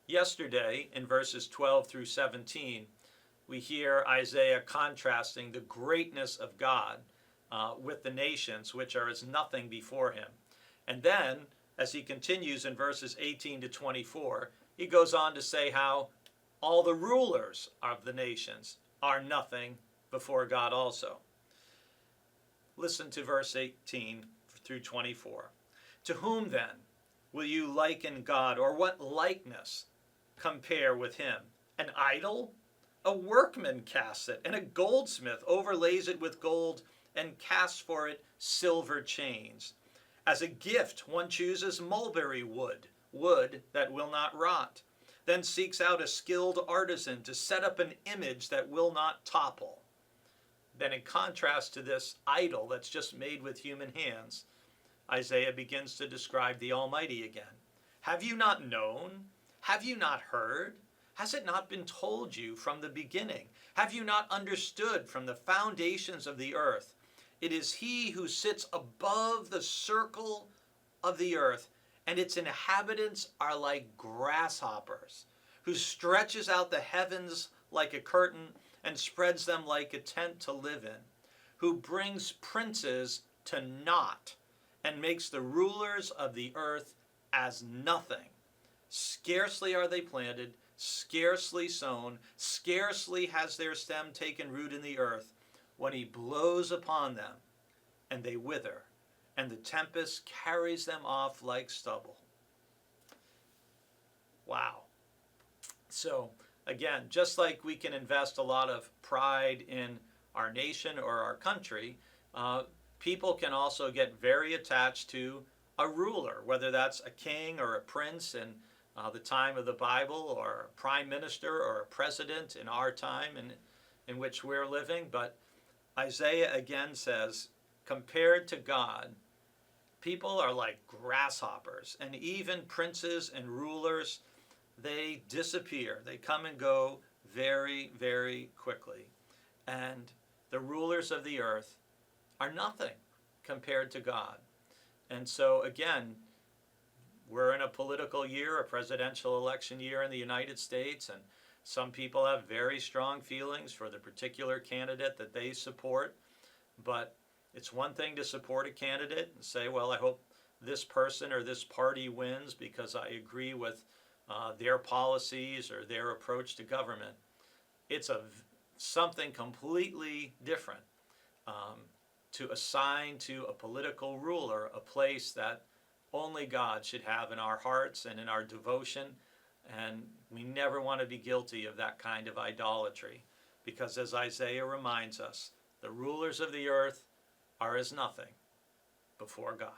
Yesterday, in verses 12 through 17, we hear Isaiah contrasting the greatness of God with the nations, which are as nothing before him. And then, as he continues in verses 18 to 24, he goes on to say how all the rulers of the nations are nothing before God also. Listen to verse 18 through 24. To whom then will you liken God, or what likeness compare with him? An idol? A workman casts it, and a goldsmith overlays it with gold and casts for it silver chains. As a gift one chooses mulberry wood, wood that will not rot, then seeks out a skilled artisan to set up an image that will not topple. Then in contrast to this idol that's just made with human hands, Isaiah begins to describe the Almighty again. Have you not known? Have you not heard? Has it not been told you from the beginning? Have you not understood from the foundations of the earth? It is he who sits above the circle of the earth, and its inhabitants are like grasshoppers, who stretches out the heavens like a curtain and spreads them like a tent to live in, who brings princes to naught and makes the rulers of the earth as nothing. Scarcely are they planted, scarcely sown, scarcely has their stem taken root in the earth, when he blows upon them, and they wither, and the tempest carries them off like stubble. Wow. So, again, just like we can invest a lot of pride in our nation or our country, people can also get very attached to a ruler, whether that's a king or a prince in the time of the Bible, or a prime minister or a president in our time in which we're living. But Isaiah again says, compared to God, people are like grasshoppers, and even princes and rulers, they disappear. They come and go very, very quickly. And the rulers of the earth are nothing compared to God. And so again, we're in a political year, a presidential election year in the United States, and some people have very strong feelings for the particular candidate that they support. But it's one thing to support a candidate and say, well, I hope this person or this party wins because I agree with their policies or their approach to government. It's something completely different to assign to a political ruler a place that only God should have in our hearts and in our devotion. And we never want to be guilty of that kind of idolatry, because as Isaiah reminds us, the rulers of the earth are as nothing before God.